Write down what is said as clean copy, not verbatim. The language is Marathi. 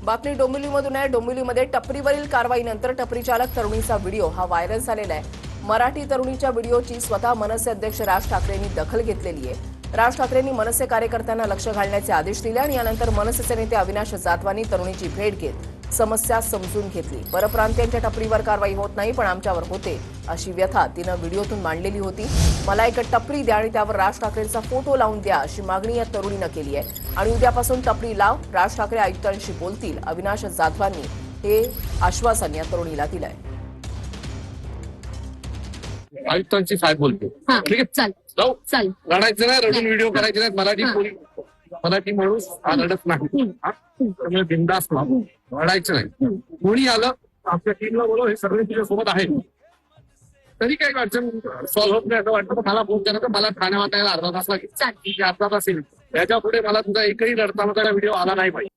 बातमी डोंबिवलीमधून आहे. डोंबिवलीमध्ये टपरीवरील कारवाईनंतर टपरी चालक तरुणीचा व्हिडिओ हा व्हायरल झालेला आहे. मराठी तरुणीच्या व्हिडिओची स्वतः मनसे अध्यक्ष राज ठाकरेंनी दखल घेतलेली आहे. राज ठाकरेंनी मनसे कार्यकर्त्यांना लक्ष घालण्याचे आदेश दिले आणि यानंतर मनसेचे नेते अविनाश जाधवांनी तरुणीची भेट घेत समस्या समजून घेतली. परप्रांतीयांच्या टपरीवर कारवाई होत नाही, पण आमच्यावर होते अशी व्यथा तिनं व्हिडिओतून मांडलेली होती. मला एक टपरी द्या आणि त्यावर राज ठाकरेंचा फोटो लावून द्या अशी मागणी या तरुणीनं केली आहे. आणि उद्यापासून टपरी लाव, राज ठाकरे आयुक्तांशी बोलतील, अविनाश जाधवांनी हे आश्वासन या तरुणीला दिलंय. आयुक्तांची साहेब बोलतो. ठीक आहे, चाल लढायचं नाही, रडून व्हिडिओ करायचे नाहीत. मराठी माणूस हा रडत नाही. त्यामुळे बिंदास रडायचं नाही. कोणी आलं आपल्या टीमला बोलव, हे सगळे तुझ्या सोबत आहेत. तरी काही अडचण सॉल्व्ह होत नाही असं वाटतं. मला फोन केला मला ठाणे वाटायला अर्धा तास लागेल. अर्धा तास येईल. त्याच्या पुढे मला तुझा एकही रडताना व्हिडिओ आला नाही पाहिजे.